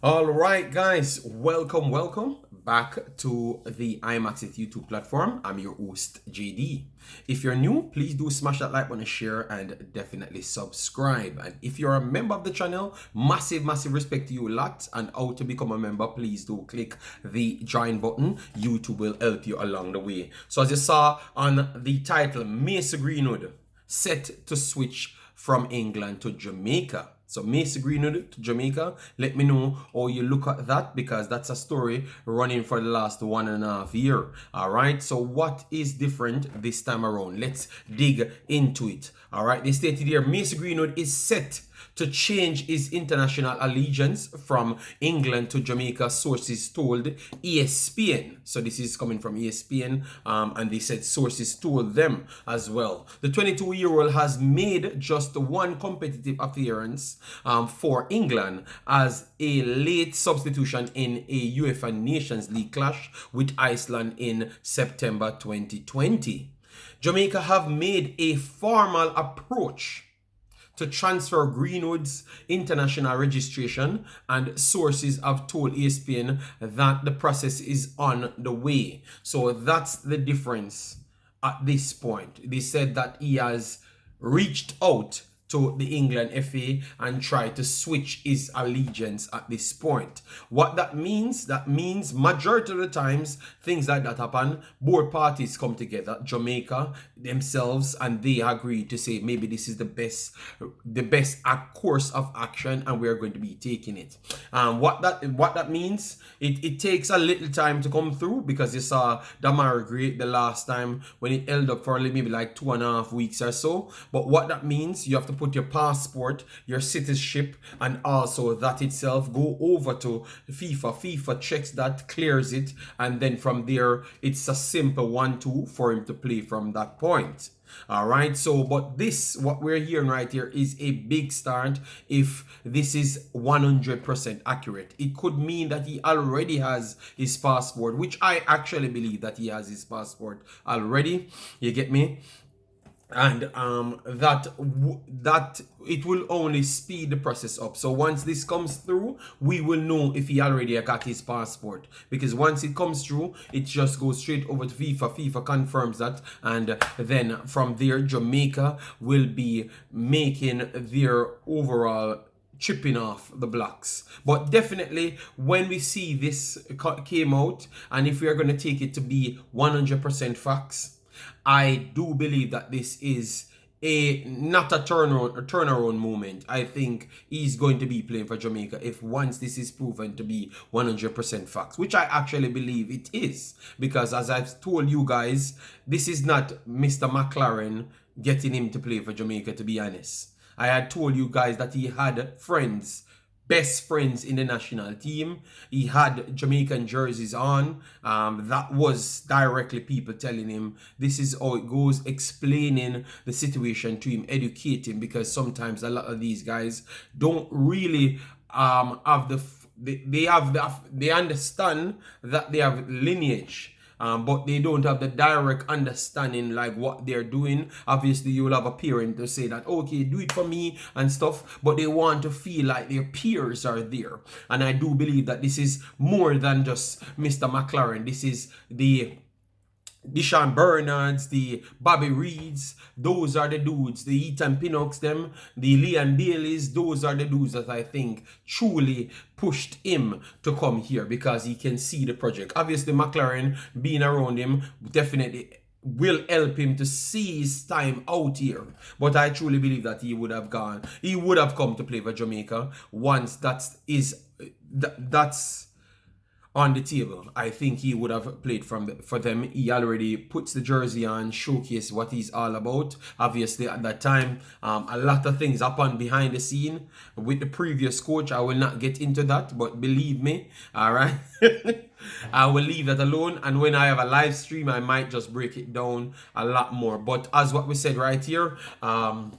All right, guys, welcome back to the Imaxit YouTube platform. I'm your host, JD. If you're new, please do smash that like button, share, and definitely subscribe. And if you're a member of the channel, massive respect to you a lot. And how to become a member, please do click the join button. YouTube will help you along the way. So as you saw on the title, Mace Greenwood set to switch from England to Jamaica. So Mace Greenwood to Jamaica. Let me know how you look at that, because that's a story running for the last 1.5 years. All right. So what is different this time around? Let's dig into it. All right. They stated here, Mace Greenwood is set to change his international allegiance from England to Jamaica, sources told ESPN. So this is coming from ESPN, and they said sources told them as well. The 22-year-old has made just one competitive appearance for England as a late substitution in a UEFA Nations League clash with Iceland in September 2020. Jamaica have made a formal approach to transfer Greenwood's international registration, and sources have told ESPN that the process is on the way. So that's the difference at this point. They said that he has reached out to the England FA and try to switch his allegiance at this point. What that means majority of the times things like that happen, both parties come together, Jamaica themselves, and they agree to say maybe this is the best course of action and we're going to be taking it. What that means, it takes a little time to come through, because you saw Damari Gray the last time when it held up for maybe like 2.5 weeks or so. But what that means, you have to put your passport, your citizenship, and also that itself go over to FIFA. FIFA checks that, clears it, and then from there it's a simple 1-2 for him to play from that point. All right. So, but this, what we're hearing right here, is a big start. If this is 100% accurate, it could mean that he already has his passport, which I actually believe that he has his passport already. You get me? And that it will only speed the process up. So once this comes through, we will know if he already got his passport, because once it comes through, it just goes straight over to FIFA confirms that, and then from there Jamaica will be making their overall chipping off the blocks. But definitely when we see this came out, and if we are going to take it to be 100% facts, I do believe that this is not a turnaround moment. I think he's going to be playing for Jamaica if once this is proven to be 100% facts, which I actually believe it is, because as I've told you guys, this is not Mr. McClaren getting him to play for Jamaica, to be honest. I had told you guys that he had friends, best friends in the national team. He had Jamaican jerseys on. That was directly people telling him this is how it goes, explaining the situation to him, educating, because sometimes a lot of these guys don't really have they understand that they have lineage, but they don't have the direct understanding like what they're doing. Obviously, you will have a parent to say that, okay, do it for me and stuff, but they want to feel like their peers are there. And I do believe that this is more than just Mr. McClaren. This is the Deshaun Bernards, the Bobby Reeds, those are the dudes, the Ethan Pinnocks, them, the Leon Baileys, those are the dudes that I think truly pushed him to come here, because he can see the project. Obviously, McClaren being around him definitely will help him to see his time out here. But I truly believe that he would have come to play for Jamaica once that's on the table. I think he would have played for them. He already puts the jersey on, showcase what he's all about. Obviously, at that time, a lot of things happened behind the scene with the previous coach. I will not get into that, but believe me, all right, I will leave that alone. And when I have a live stream, I might just break it down a lot more. But as what we said right here, a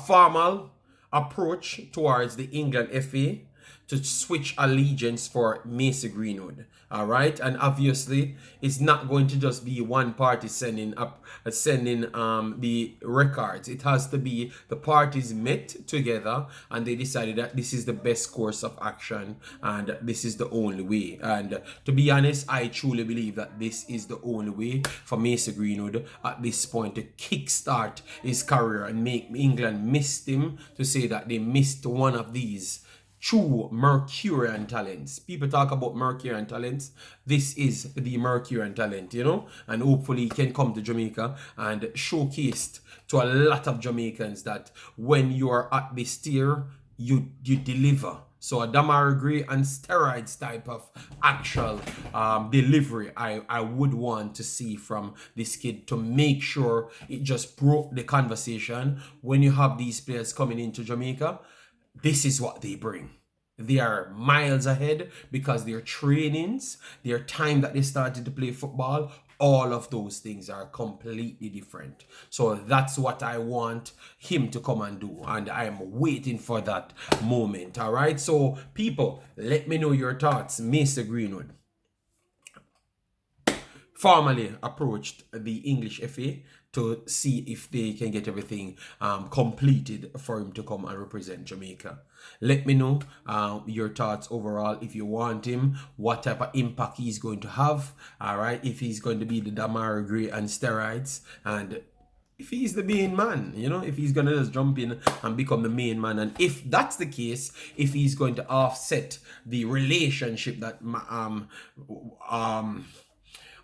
formal approach towards the England FA to switch allegiance for Mason Greenwood. All right, and obviously it's not going to just be one party sending the records. It has to be the parties met together and they decided that this is the best course of action and this is the only way. And to be honest, I truly believe that this is the only way for Mason Greenwood at this point to kickstart his career and make England miss him, to say that they missed one of these true Mercurian talents. People talk about Mercurian talents. This is the Mercurian talent, you know, and hopefully he can come to Jamaica and showcase to a lot of Jamaicans that when you are at this tier, you deliver. So a Damara Gray and steroids type of actual delivery I would want to see from this kid, to make sure it just broke the conversation. When you have these players coming into Jamaica, this is what they bring. They are miles ahead because their trainings, their time that they started to play football, all of those things are completely different. So that's what I want him to come and do. And I am waiting for that moment. All right. So people, let me know your thoughts. Mr. Greenwood formally approached the English FA to see if they can get everything completed for him to come and represent Jamaica. Let me know your thoughts overall. If you want him, what type of impact he's going to have. All right, if he's going to be the Damara Gray and steroids, and if he's the main man, you know, if he's going to just jump in and become the main man. And if that's the case, if he's going to offset the relationship that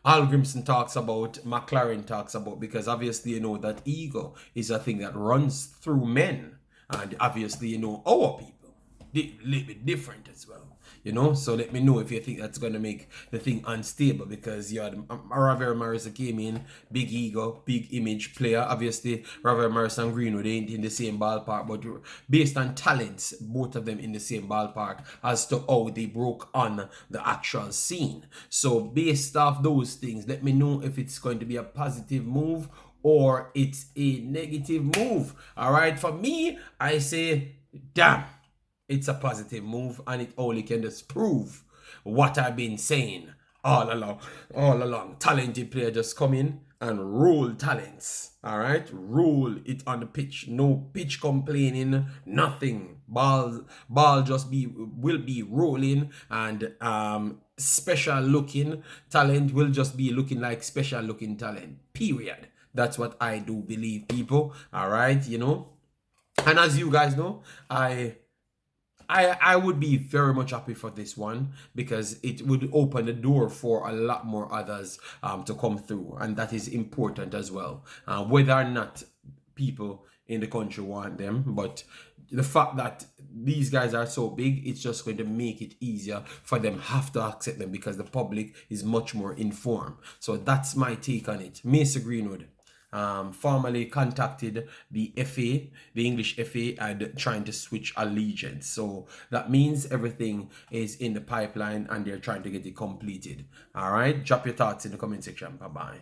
Al Grimson talks about, McClaren talks about, because obviously, you know, that ego is a thing that runs through men. And obviously, you know, our people, they a little bit different as well, you know. So let me know if you think that's going to make the thing unstable, because you had Raver Morrison came in, big ego, big image player. Obviously, Raver Morrison and Greenwood ain't in the same ballpark, but based on talents, both of them in the same ballpark as to how they broke on the actual scene. So based off those things, let me know if it's going to be a positive move or it's a negative move. All right, for me, I say, damn, it's a positive move, and it only can just prove what I've been saying all along. Talented player just come in and rule talents. All right, rule it on the pitch. No pitch complaining, nothing. Ball just will be rolling, and special looking talent will just be looking like special looking talent. Period. That's what I do believe, people. All right, you know. And as you guys know, I would be very much happy for this one, because it would open the door for a lot more others to come through, and that is important as well. Whether or not people in the country want them, but the fact that these guys are so big, it's just going to make it easier for them have to accept them, because the public is much more informed. So that's my take on it. Mason Greenwood formally contacted the FA, the English FA, and trying to switch allegiance. So that means everything is in the pipeline and they're trying to get it completed. All right, drop your thoughts in the comment section. Bye bye.